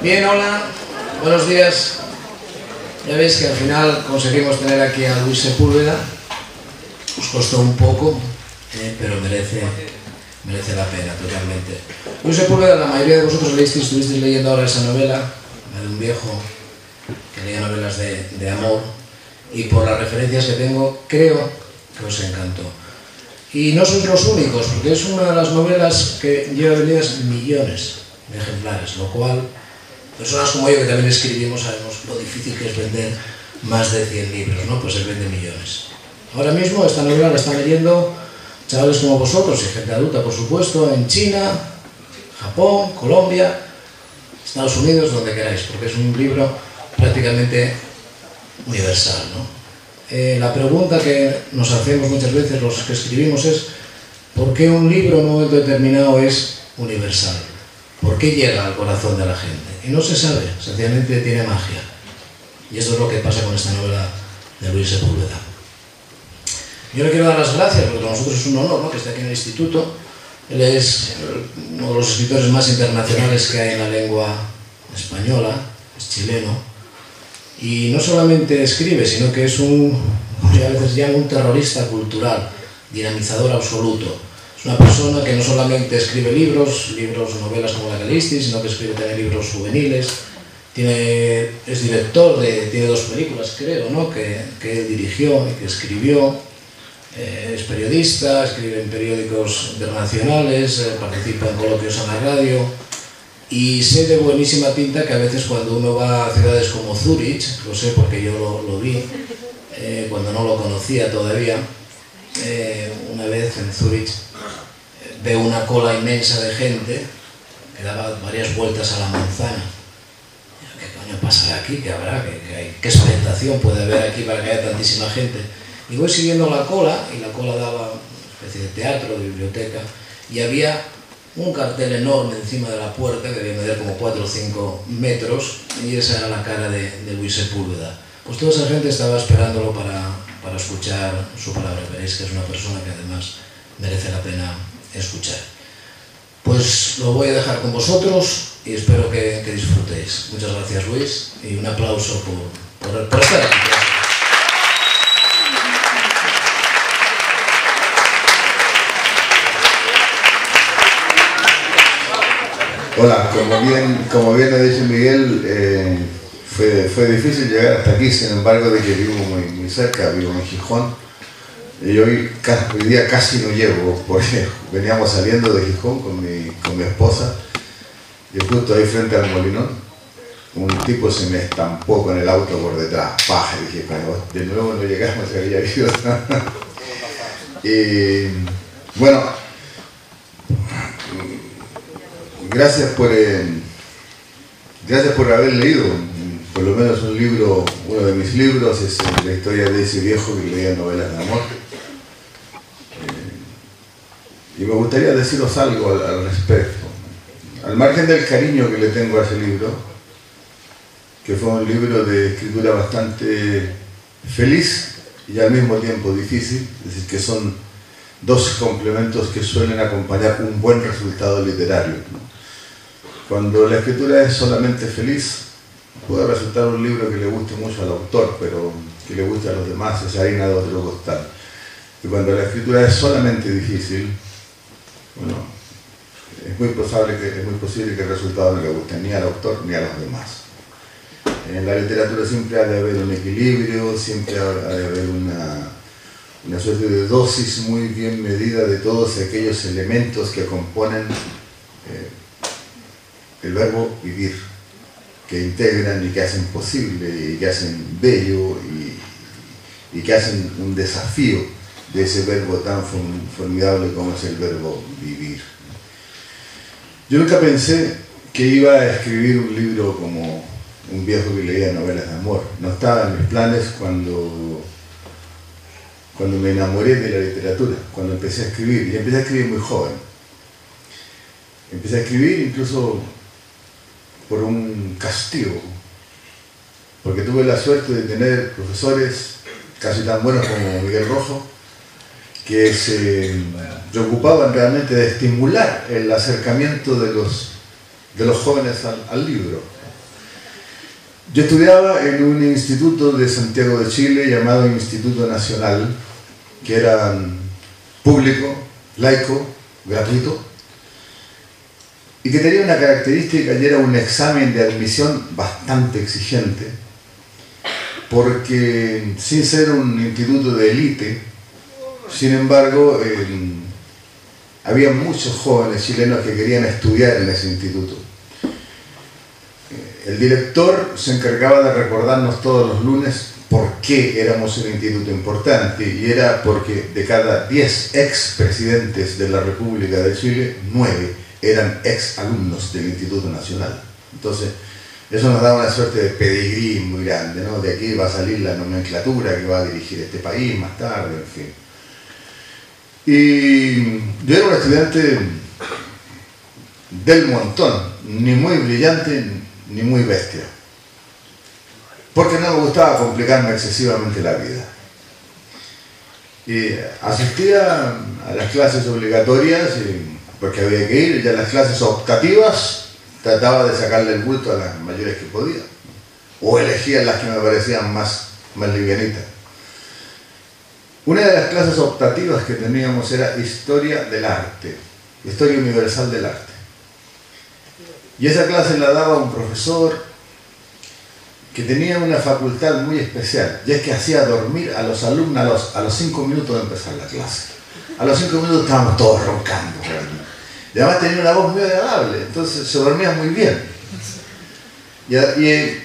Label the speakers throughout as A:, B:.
A: Bien, hola, buenos días. Ya veis que al final conseguimos tener aquí a Luis Sepúlveda. Nos costó un poco, pero merece la pena totalmente. Luis Sepúlveda, la mayoría de vosotros estuvisteis leyendo ahora esa novela, la de un viejo que leía novelas de amor, y por las referencias que tengo, creo que os encantó. Y no sois los únicos, porque es una de las novelas que lleva vendidas millones de ejemplares, lo cual personas como yo, que también escribimos, sabemos lo difícil que es vender más de 100 libros, ¿no? Pues él vende millones. Ahora mismo esta novela la están leyendo chavales como vosotros y gente adulta, por supuesto, en China, Japón, Colombia, Estados Unidos, donde queráis, porque es un libro prácticamente universal, ¿no? La pregunta que nos hacemos muchas veces los que escribimos es ¿por qué un libro en un momento determinado es universal? ¿Por qué llega al corazón de la gente? Y no se sabe, sencillamente tiene magia. Y eso es lo que pasa con esta novela de Luis Sepúlveda. Yo le quiero dar las gracias, porque para nosotros es un honor, ¿no?, que esté aquí en el instituto. Él es uno de los escritores más internacionales que hay en la lengua española, es chileno. Y no solamente escribe, sino que es a veces llama un terrorista cultural, dinamizador absoluto. Es una persona que no solamente escribe libros, novelas como la que leísteis, sino que escribe también libros juveniles. Es director tiene 2 películas, creo, ¿no?, que él dirigió y que escribió. Es periodista, escribe en periódicos internacionales, participa en coloquios en la radio. Y sé de buenísima tinta que a veces cuando uno va a ciudades como Zúrich, lo sé porque yo lo vi, cuando no lo conocía todavía, una vez en Zúrich veo una cola inmensa de gente que daba varias vueltas a la manzana. ¿Qué coño pasará aquí? ¿Qué habrá? ¿Qué expectación puede haber aquí para que haya tantísima gente? Y voy siguiendo la cola, y la cola daba una especie de teatro, de biblioteca, y había un cartel enorme encima de la puerta que debía medir como 4 o 5 metros, y esa era la cara de Luis Sepúlveda. Pues toda esa gente estaba esperándolo para escuchar su palabra. Veréis que es una persona que además merece la pena escuchar. Pues lo voy a dejar con vosotros y espero que disfrutéis. Muchas gracias, Luis, y un aplauso por estar aquí.
B: Hola, como bien ha dicho Miguel, fue difícil llegar hasta aquí, sin embargo, de que vivo muy cerca, vivo en Gijón, y hoy día casi no llego, porque veníamos saliendo de Gijón con mi esposa, y justo ahí frente al Molinón, un tipo se me estampó con el auto por detrás, paja, y dije, de nuevo no llegamos, se había ido. Y bueno, gracias por haber leído, por lo menos uno de mis libros, es la historia de ese viejo que leía novelas de amor. Y me gustaría deciros algo al respecto. Al margen del cariño que le tengo a ese libro, que fue un libro de escritura bastante feliz y al mismo tiempo difícil, es decir, que son 2 complementos que suelen acompañar un buen resultado literario, ¿no? Cuando la escritura es solamente feliz, puede resultar un libro que le guste mucho al autor, pero que le guste a los demás es harina de otro costal. Y cuando la escritura es solamente difícil, bueno, es muy posible que el resultado no le guste ni al autor ni a los demás. En la literatura siempre ha de haber un equilibrio, siempre ha de haber una suerte de dosis muy bien medida de todos aquellos elementos que componen el verbo vivir, que integran y que hacen posible y que hacen bello y que hacen un desafío de ese verbo tan formidable como es el verbo vivir. Yo nunca pensé que iba a escribir un libro como un viejo que leía novelas de amor. No estaba en mis planes cuando me enamoré de la literatura, cuando empecé a escribir, y empecé a escribir muy joven. Empecé a escribir incluso por un castigo, porque tuve la suerte de tener profesores casi tan buenos como Miguel Rojo, que se preocupaban realmente de estimular el acercamiento de los jóvenes al libro. Yo estudiaba en un instituto de Santiago de Chile llamado Instituto Nacional, que era público, laico, gratuito, y que tenía una característica y era un examen de admisión bastante exigente, porque sin ser un instituto de élite, sin embargo, había muchos jóvenes chilenos que querían estudiar en ese instituto. El director se encargaba de recordarnos todos los lunes por qué éramos un instituto importante, y era porque de cada 10 expresidentes de la República de Chile, 9 eran ex alumnos del Instituto Nacional. Entonces, eso nos daba una suerte de pedigrí muy grande, ¿no? De aquí va a salir la nomenclatura que va a dirigir este país más tarde, en fin. Y yo era un estudiante del montón, ni muy brillante ni muy bestia, porque no me gustaba complicarme excesivamente la vida. Y asistía a las clases obligatorias, porque había que ir, y a las clases optativas trataba de sacarle el bulto a las mayores que podía, o elegía las que me parecían más livianitas. Una de las clases optativas que teníamos era Historia del Arte, Historia Universal del Arte. Y esa clase la daba un profesor que tenía una facultad muy especial, y es que hacía dormir a los alumnos a los 5 minutos de empezar la clase. A los 5 minutos estábamos todos roncando realmente. Y además tenía una voz muy agradable, entonces se dormía muy bien. Y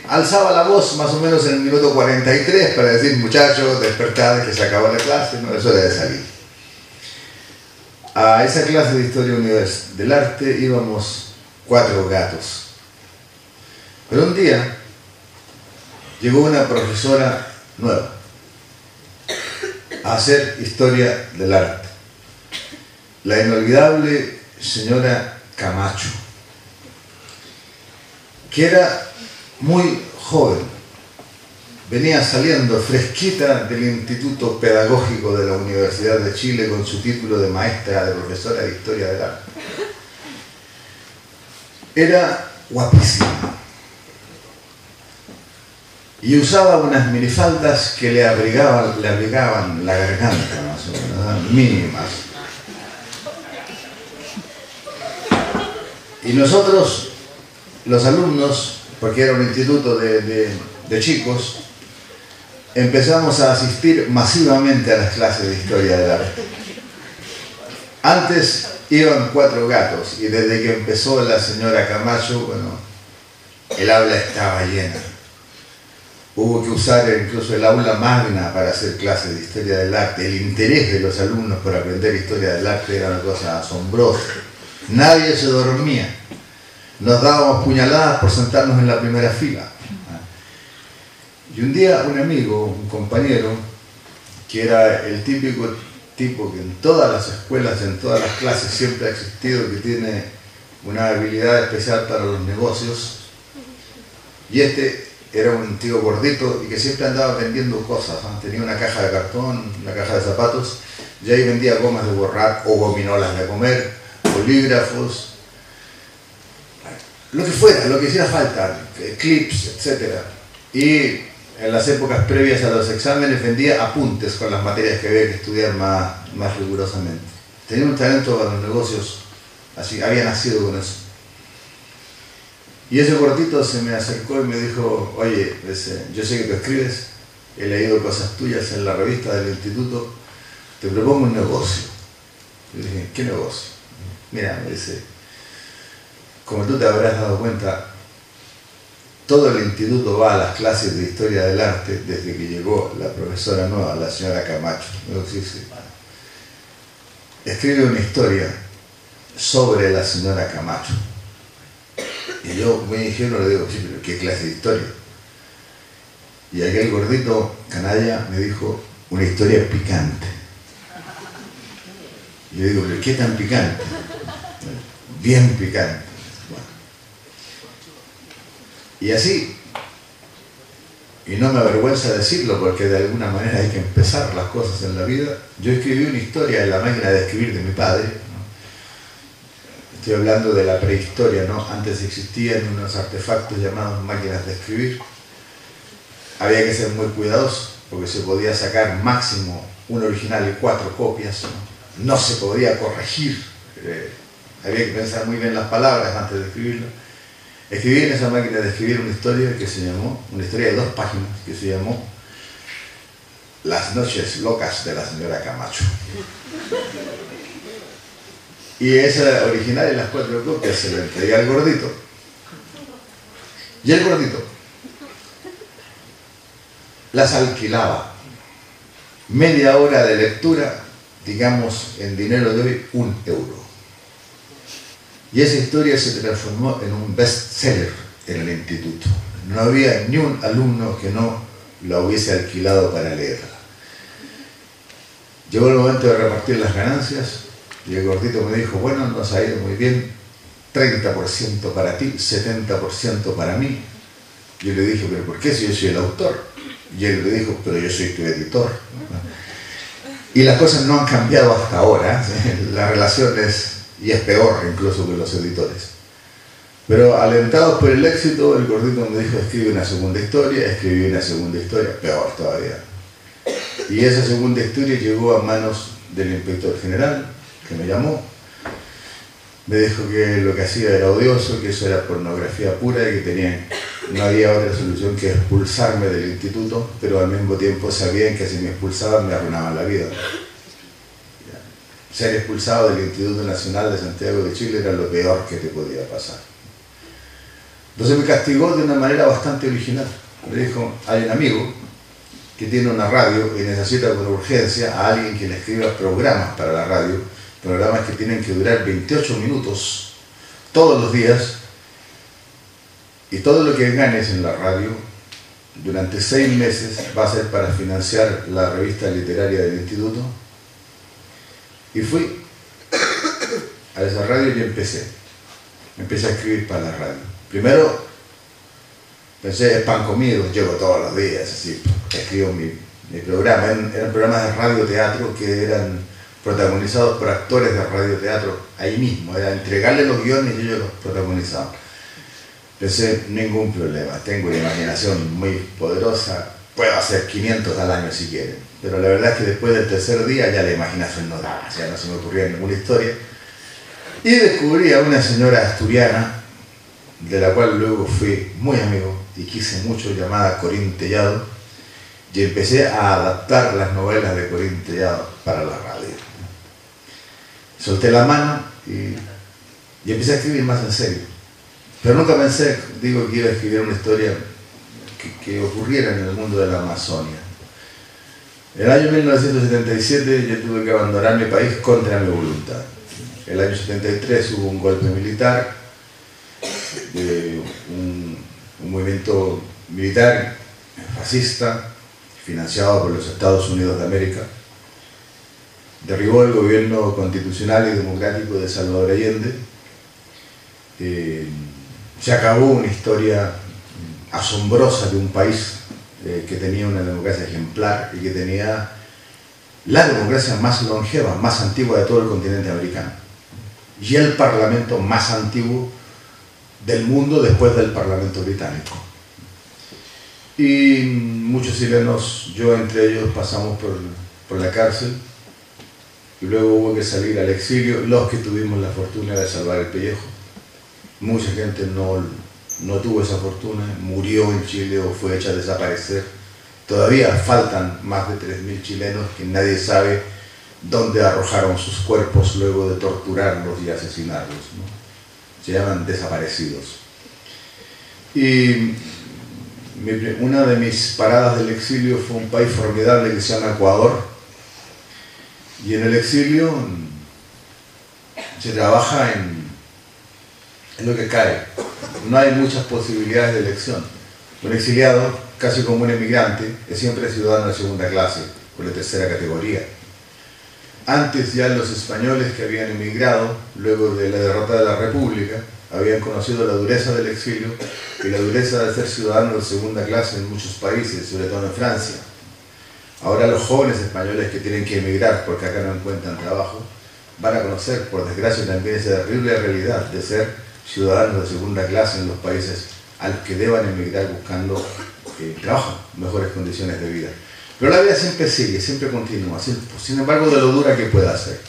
B: alzaba la voz más o menos en el minuto 43 para decir: muchachos, despertad, que se acabó la clase, no, eso era de salir. A esa clase de Historia Universal del Arte íbamos 4 gatos. Pero un día llegó una profesora nueva a hacer Historia del Arte, la inolvidable señora Camacho, que era muy joven, venía saliendo fresquita del Instituto Pedagógico de la Universidad de Chile con su título de maestra, de profesora de Historia del Arte. Era guapísima y usaba unas minifaldas que le abrigaban la garganta, más o menos, mínimas. Y nosotros, los alumnos, porque era un instituto de chicos, empezamos a asistir masivamente a las clases de Historia del Arte. Antes iban 4 gatos, y desde que empezó la señora Camacho, bueno, el aula estaba llena. Hubo que usar incluso el aula magna para hacer clases de Historia del Arte. El interés de los alumnos por aprender Historia del Arte era una cosa asombrosa. Nadie se dormía. Nos dábamos puñaladas por sentarnos en la primera fila. Y un día un amigo, un compañero, que era el típico tipo que en todas las escuelas, en todas las clases siempre ha existido, que tiene una habilidad especial para los negocios, y este era un tío gordito y que siempre andaba vendiendo cosas, ¿no? Tenía una caja de cartón, una caja de zapatos, y ahí vendía gomas de borrar o gominolas de comer, bolígrafos, lo que fuera, lo que hiciera falta, clips, etc. Y en las épocas previas a los exámenes vendía apuntes con las materias que había que estudiar más rigurosamente. Tenía un talento para los negocios, así, había nacido con eso. Y ese gordito se me acercó y me dijo: oye, yo sé que tú escribes, he leído cosas tuyas en la revista del instituto, te propongo un negocio. Y le dije: ¿qué negocio? Mira, me dice, como tú te habrás dado cuenta, todo el instituto va a las clases de Historia del Arte desde que llegó la profesora nueva, la señora Camacho. Me dijo: sí, sí. Escribe una historia sobre la señora Camacho. Y yo, muy ingenuo, le digo: sí, pero ¿qué clase de historia? Y aquel gordito canalla me dijo: una historia picante. Y yo digo: ¿pero qué tan picante? Bien picante. Bueno. Y así, y no me avergüenza decirlo porque de alguna manera hay que empezar las cosas en la vida, yo escribí una historia en la máquina de escribir de mi padre, ¿no? Estoy hablando de la prehistoria, ¿no? Antes existían unos artefactos llamados máquinas de escribir, había que ser muy cuidadoso, porque se podía sacar máximo un original y 4 copias, no se podía corregir, había que pensar muy bien las palabras antes de escribirlo. Escribí en esa máquina de escribir una historia que se llamó, una historia de 2 páginas, que se llamó Las noches locas de la señora Camacho. Y esa original y las 4 copias se le entregué al gordito. Y el gordito las alquilaba. Media hora de lectura, digamos en dinero de hoy, 1 euro. Y esa historia se transformó en un bestseller en el instituto. No había ni un alumno que no la hubiese alquilado para leerla. Llegó el momento de repartir las ganancias y el gordito me dijo, bueno, nos ha ido muy bien, 30% para ti, 70% para mí. Yo le dije, pero ¿por qué si yo soy el autor? Y él le dijo, pero yo soy tu editor. Y las cosas no han cambiado hasta ahora, la relación es peor incluso que los editores. Pero alentados por el éxito, el gordito me dijo, escribe una segunda historia, escribí una segunda historia, peor todavía. Y esa segunda historia llegó a manos del inspector general, que me llamó. Me dijo que lo que hacía era odioso, que eso era pornografía pura y que no había otra solución que expulsarme del instituto, pero al mismo tiempo sabían que si me expulsaban me arruinaban la vida. Ser expulsado del Instituto Nacional de Santiago de Chile era lo peor que te podía pasar. Entonces me castigó de una manera bastante original. Me dijo, hay un amigo que tiene una radio y necesita con urgencia a alguien que le escriba programas para la radio, programas que tienen que durar 28 minutos todos los días, y todo lo que ganes en la radio durante 6 meses va a ser para financiar la revista literaria del instituto. Y fui a esa radio y empecé a escribir para la radio. Primero pensé, es pan comido, llego todos los días, así, escribo mi programa. Eran programas de radioteatro que eran protagonizados por actores de radioteatro ahí mismo, era entregarle los guiones y ellos los protagonizaban. Pensé, ningún problema, tengo una imaginación muy poderosa, puedo hacer 500 al año si quieren. Pero la verdad es que después del tercer día ya la imaginación no daba, ya no se me ocurría ninguna historia. Y descubrí a una señora asturiana, de la cual luego fui muy amigo y quise mucho, llamada Corín Tellado, y empecé a adaptar las novelas de Corín Tellado para la radio. Solté la mano y empecé a escribir más en serio. Pero nunca pensé, que iba a escribir una historia que ocurriera en el mundo de la Amazonia. En el año 1977 yo tuve que abandonar mi país contra mi voluntad. En el año 73 hubo un golpe militar, un movimiento militar fascista financiado por los Estados Unidos de América. Derribó el gobierno constitucional y democrático de Salvador Allende. Se acabó una historia asombrosa de un país que tenía una democracia ejemplar y que tenía la democracia más longeva, más antigua de todo el continente americano, y el parlamento más antiguo del mundo después del parlamento británico. Y muchos chilenos, yo entre ellos, pasamos por la cárcel y luego hubo que salir al exilio, los que tuvimos la fortuna de salvar el pellejo. Mucha gente no tuvo esa fortuna, murió en Chile o fue hecha desaparecer. Todavía faltan más de 3.000 chilenos que nadie sabe dónde arrojaron sus cuerpos luego de torturarlos y asesinarlos, ¿no? Se llaman desaparecidos. Y una de mis paradas del exilio fue un país formidable que se llama Ecuador. Y en el exilio se trabaja en lo que cae. No hay muchas posibilidades de elección. Un exiliado, casi como un emigrante, es siempre ciudadano de segunda clase, o de tercera categoría. Antes ya los españoles que habían emigrado, luego de la derrota de la República, habían conocido la dureza del exilio y la dureza de ser ciudadano de segunda clase en muchos países, sobre todo en Francia. Ahora los jóvenes españoles que tienen que emigrar porque acá no encuentran trabajo, van a conocer, por desgracia, también esa terrible realidad de ser ciudadanos de segunda clase en los países al que deban emigrar buscando trabajan en mejores condiciones de vida. Pero la vida siempre sigue, siempre continúa, sin embargo de lo dura que pueda ser.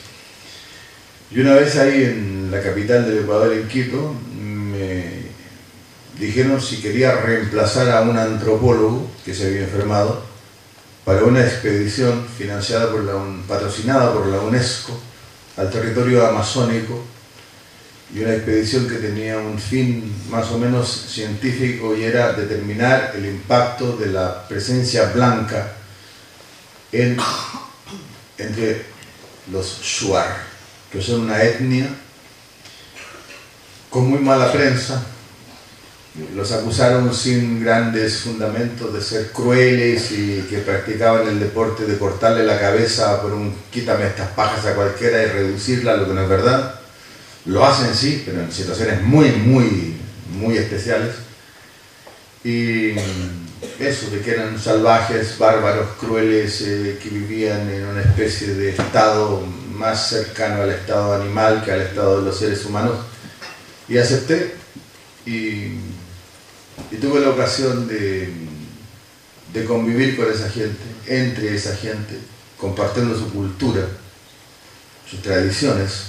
B: Y una vez ahí en la capital del Ecuador, en Quito, me dijeron si quería reemplazar a un antropólogo que se había enfermado para una expedición patrocinada por la UNESCO al territorio amazónico, y una expedición que tenía un fin más o menos científico, y era determinar el impacto de la presencia blanca entre los Shuar, que son una etnia con muy mala prensa. Los acusaron sin grandes fundamentos de ser crueles y que practicaban el deporte de cortarle la cabeza por un quítame estas pajas a cualquiera y reducirla a lo que no es verdad. Lo hacen sí, pero en situaciones muy especiales. Y eso, de que eran salvajes, bárbaros, crueles, que vivían en una especie de estado más cercano al estado animal que al estado de los seres humanos. Y acepté, y tuve la ocasión de convivir con esa gente, entre esa gente, compartiendo su cultura, sus tradiciones,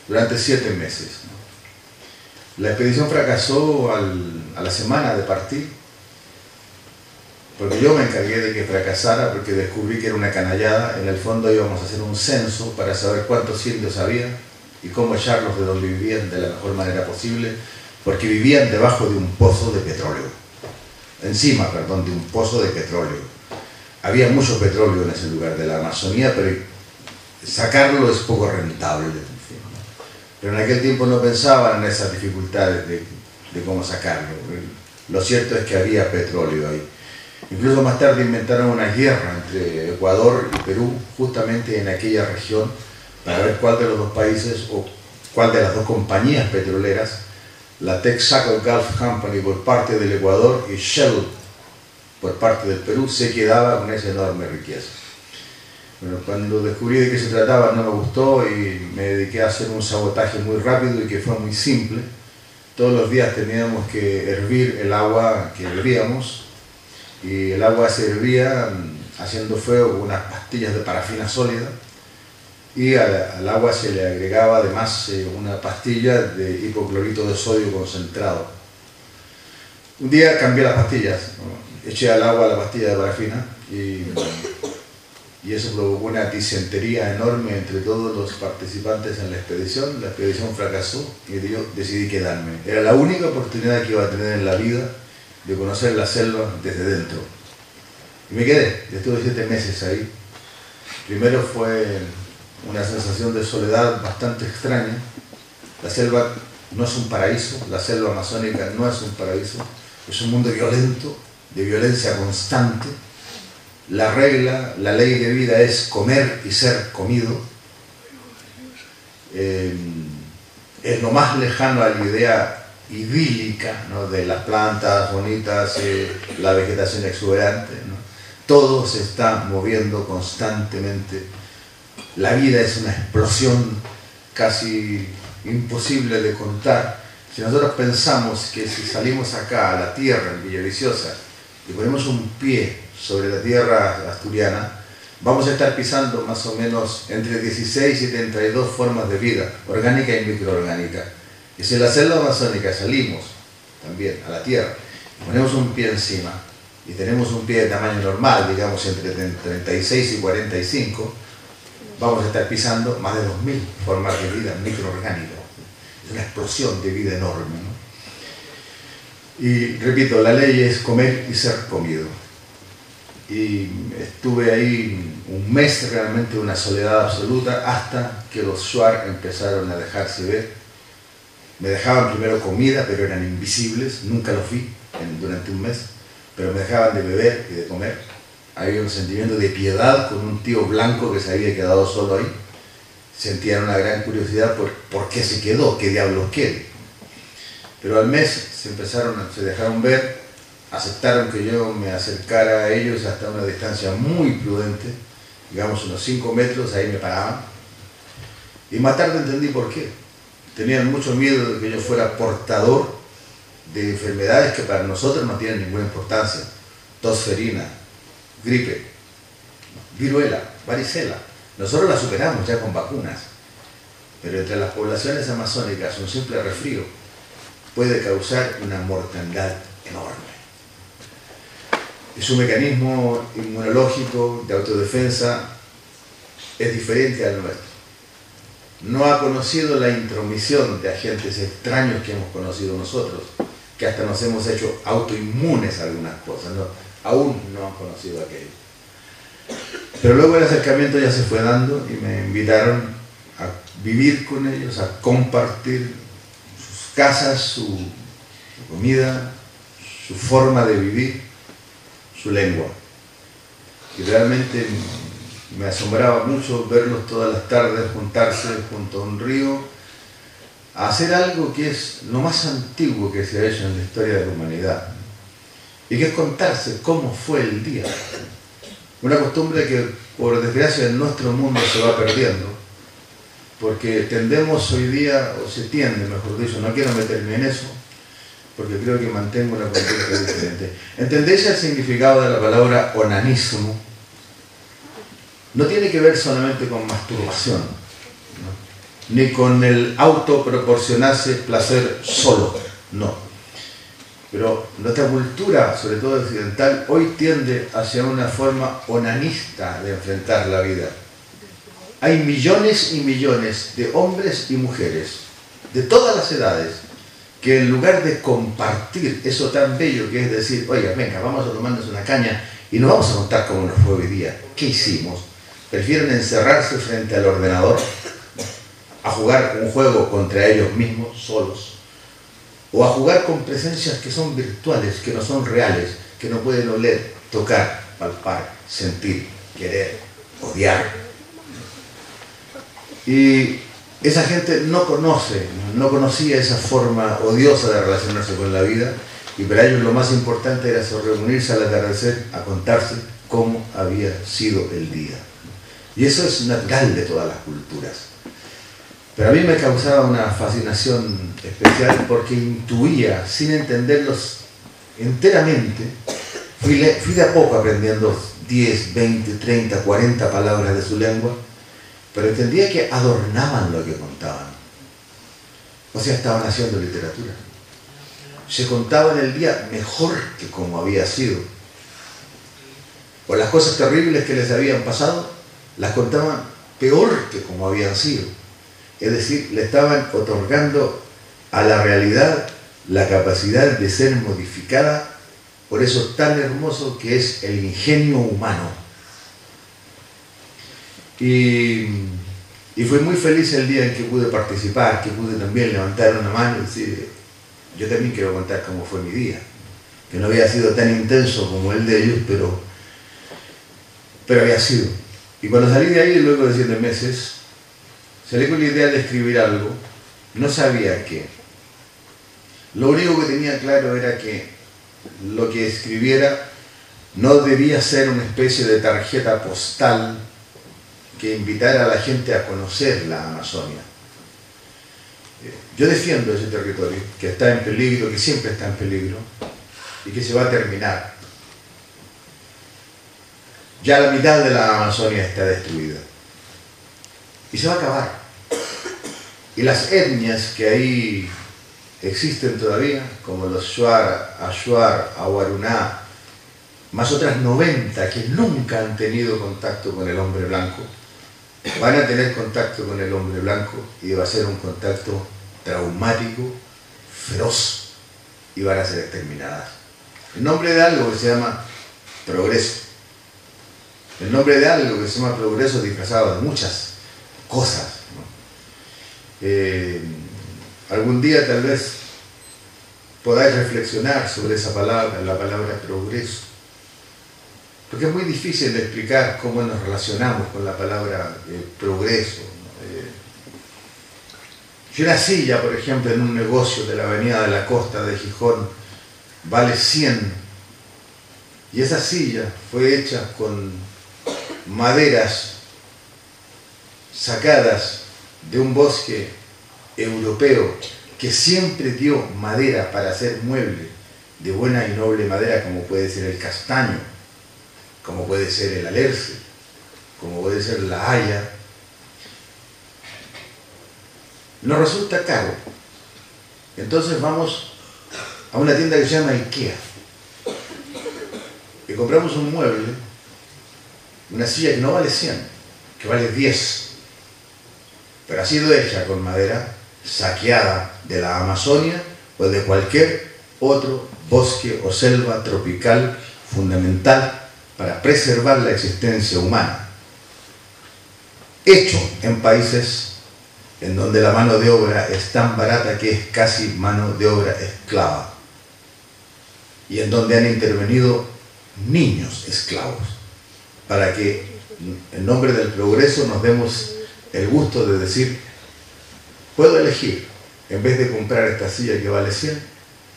B: durante 7 meses. La expedición fracasó a la semana de partir, porque yo me encargué de que fracasara, porque descubrí que era una canallada. En el fondo íbamos a hacer un censo para saber cuántos indios había y cómo echarlos de donde vivían de la mejor manera posible, porque vivían debajo de un pozo de petróleo, de un pozo de petróleo. Había mucho petróleo en ese lugar de la Amazonía, pero sacarlo es poco rentable. Pero en aquel tiempo no pensaban en esas dificultades de cómo sacarlo. Lo cierto es que había petróleo ahí. Incluso más tarde inventaron una guerra entre Ecuador y Perú, justamente en aquella región, para ver cuál de los dos países o cuál de las dos compañías petroleras, la Texaco Gulf Company por parte del Ecuador y Shell por parte del Perú, se quedaba con esa enorme riqueza. Bueno, cuando descubrí de qué se trataba no me gustó y me dediqué a hacer un sabotaje muy rápido y que fue muy simple. Todos los días teníamos que hervir el agua que bebíamos, y el agua se hervía haciendo fuego con unas pastillas de parafina sólida, y al agua se le agregaba además una pastilla de hipoclorito de sodio concentrado. Un día cambié las pastillas, ¿no? Eché al agua la pastilla de parafina y eso provocó una disentería enorme entre todos los participantes en la expedición. La expedición fracasó y yo decidí quedarme. Era la única oportunidad que iba a tener en la vida de conocer la selva desde dentro. Y me quedé, estuve 7 meses ahí. Primero fue una sensación de soledad bastante extraña. La selva no es un paraíso, la selva amazónica no es un paraíso, es un mundo violento, de violencia constante. La regla, la ley de vida es comer y ser comido. Es lo más lejano a la idea idílica, ¿no?, de las plantas bonitas, la vegetación exuberante, ¿no? Todo se está moviendo constantemente. La vida es una explosión casi imposible de contar. Si nosotros pensamos que si salimos acá a la tierra en Villaviciosa y ponemos un pie sobre la tierra asturiana, vamos a estar pisando más o menos entre 16 y 32 formas de vida, orgánica y microorgánica. Y si en la selva amazónica salimos también a la tierra, ponemos un pie encima y tenemos un pie de tamaño normal, digamos entre 36 y 45, vamos a estar pisando más de 2000 formas de vida microorgánica. Es una explosión de vida enorme, ¿no? Y repito, la ley es comer y ser comido. Y estuve ahí un mes, realmente una soledad absoluta, hasta que los Shuar empezaron a dejarse ver. Me dejaban primero comida, pero eran invisibles, nunca los vi durante un mes, pero me dejaban de beber y de comer. Había un sentimiento de piedad con un tío blanco que se había quedado solo ahí. Sentían una gran curiosidad por qué se quedó, qué diablos quiere. Pero al mes se dejaron ver, aceptaron que yo me acercara a ellos hasta una distancia muy prudente, digamos unos 5 metros, ahí me paraban. Y más tarde entendí por qué. Tenían mucho miedo de que yo fuera portador de enfermedades que para nosotros no tienen ninguna importancia. tosferina, gripe, viruela, varicela. Nosotros la superamos ya con vacunas, pero entre las poblaciones amazónicas un simple resfrío puede causar una mortandad enorme. Y su mecanismo inmunológico de autodefensa es diferente al nuestro. No ha conocido la intromisión de agentes extraños que hemos conocido nosotros, que hasta nos hemos hecho autoinmunes a algunas cosas, ¿no? Aún no han conocido aquello. Pero luego el acercamiento ya se fue dando y me invitaron a vivir con ellos, a compartir sus casas, su comida, su forma de vivir, su lengua. Y realmente me asombraba mucho verlos todas las tardes juntarse junto a un río a hacer algo que es lo más antiguo que se ha hecho en la historia de la humanidad, y que es contarse cómo fue el día. Una costumbre que, por desgracia, en nuestro mundo se va perdiendo, porque tendemos hoy día, o se tiende, mejor dicho, no quiero meterme en eso, porque creo que mantengo una conducta diferente. ¿Entendéis el significado de la palabra onanismo? No tiene que ver solamente con masturbación, ¿no? Ni con el autoproporcionarse placer solo, no. Pero nuestra cultura, sobre todo occidental, hoy tiende hacia una forma onanista de enfrentar la vida. Hay millones y millones de hombres y mujeres, de todas las edades, que en lugar de compartir eso tan bello que es decir, oiga, venga, vamos a tomarnos una caña y nos vamos a contar cómo nos fue hoy día, qué hicimos, prefieren encerrarse frente al ordenador a jugar un juego contra ellos mismos, solos, o a jugar con presencias que son virtuales, que no son reales, que no pueden oler, tocar, palpar, sentir, querer, odiar. Y esa gente no conocía esa forma odiosa de relacionarse con la vida, y para ellos lo más importante era reunirse al atardecer a contarse cómo había sido el día. Y eso es natural de todas las culturas. Pero a mí me causaba una fascinación especial porque intuía, sin entenderlos enteramente, fui de a poco aprendiendo 10, 20, 30, 40 palabras de su lengua, pero entendía que adornaban lo que contaban. O sea, estaban haciendo literatura. Se contaban el día mejor que como había sido. O las cosas terribles que les habían pasado, las contaban peor que como habían sido. Es decir, le estaban otorgando a la realidad la capacidad de ser modificada por eso tan hermoso que es el ingenio humano. Y fui muy feliz el día en que pude participar, que pude también levantar una mano y decir, yo también quiero contar cómo fue mi día, que no había sido tan intenso como el de ellos, pero había sido. Y cuando salí de ahí, luego de 7 meses, salí con la idea de escribir algo, no sabía qué. Lo único que tenía claro era que lo que escribiera no debía ser una especie de tarjeta postal que invitara a la gente a conocer la Amazonia. Yo defiendo ese territorio, que está en peligro, que siempre está en peligro, y que se va a terminar. Ya la mitad de la Amazonia está destruida. Y se va a acabar. Y las etnias que ahí existen todavía, como los Shuar, Ashuar, Aguaruná, más otras 90 que nunca han tenido contacto con el hombre blanco, van a tener contacto con el hombre blanco y va a ser un contacto traumático, feroz, y van a ser exterminadas. En nombre de algo que se llama progreso. En nombre de algo que se llama progreso disfrazado de muchas cosas, ¿no? Algún día tal vez podáis reflexionar sobre esa palabra, la palabra progreso, porque es muy difícil de explicar cómo nos relacionamos con la palabra progreso, ¿no? Si una silla, por ejemplo, en un negocio de la avenida de la Costa de Gijón vale 100, y esa silla fue hecha con maderas sacadas de un bosque europeo que siempre dio madera para hacer muebles de buena y noble madera, como puede ser el castaño, como puede ser el alerce, como puede ser la haya, nos resulta caro. Entonces vamos a una tienda que se llama IKEA y compramos un mueble, una silla que no vale 100, que vale 10, pero ha sido hecha con madera saqueada de la Amazonia o de cualquier otro bosque o selva tropical fundamental para preservar la existencia humana, hecho en países en donde la mano de obra es tan barata que es casi mano de obra esclava, y en donde han intervenido niños esclavos, para que en nombre del progreso nos demos el gusto de decir, puedo elegir, en vez de comprar esta silla que vale 100,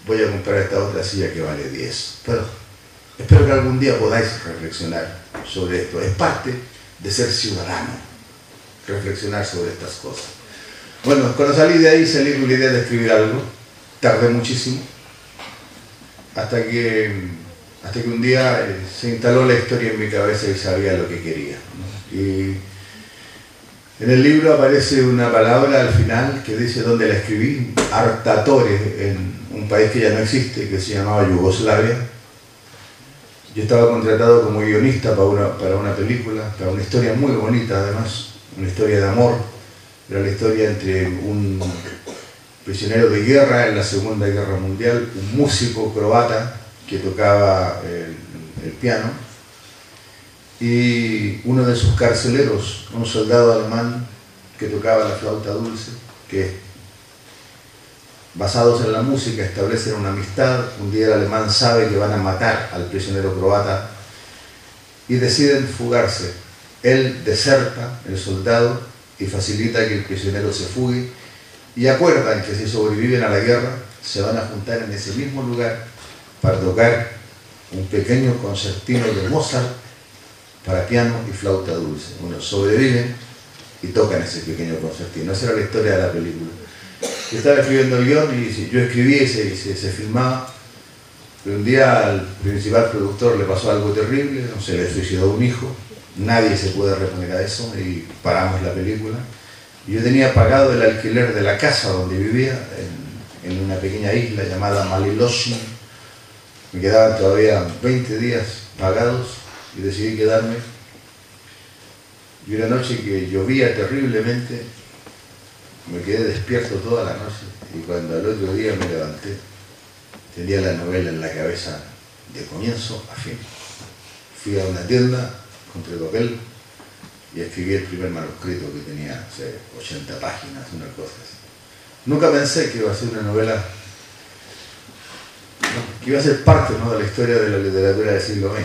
B: voy a comprar esta otra silla que vale 10. Pero espero que algún día podáis reflexionar sobre esto. Es parte de ser ciudadano, reflexionar sobre estas cosas. Bueno, cuando salí de ahí salí con la idea de escribir algo. Tardé muchísimo, hasta que un día se instaló la historia en mi cabeza y sabía lo que quería, ¿no? Y en el libro aparece una palabra al final que dice dónde la escribí, Artatore, en un país que ya no existe, que se llamaba Yugoslavia. Yo estaba contratado como guionista para una película, para una historia muy bonita además, una historia de amor. Era la historia entre un prisionero de guerra en la Segunda Guerra Mundial, un músico croata que tocaba el piano, y uno de sus carceleros, un soldado alemán que tocaba la flauta dulce, que basados en la música establecen una amistad. Un día el alemán sabe que van a matar al prisionero croata y deciden fugarse. Él deserta, el soldado, y facilita que el prisionero se fugue, y acuerdan que si sobreviven a la guerra se van a juntar en ese mismo lugar para tocar un pequeño concertino de Mozart para piano y flauta dulce. Bueno, sobreviven y tocan ese pequeño concertino. Esa era la historia de la película. Yo estaba escribiendo el guión y yo escribí y se filmaba, pero un día al principal productor le pasó algo terrible, no se le suicidó un hijo. Nadie se puede reponer a eso y paramos la película. Y yo tenía pagado el alquiler de la casa donde vivía, en una pequeña isla llamada Maliloshin. Me quedaban todavía 20 días pagados y decidí quedarme. Y una noche que llovía terriblemente, me quedé despierto toda la noche, y cuando al otro día me levanté, tenía la novela en la cabeza de comienzo a fin. Fui a una tienda, compré papel y escribí el primer manuscrito, que tenía 80 páginas, una cosa así. Nunca pensé que iba a ser una novela que iba a ser parte, ¿no?, de la historia de la literatura del siglo XX.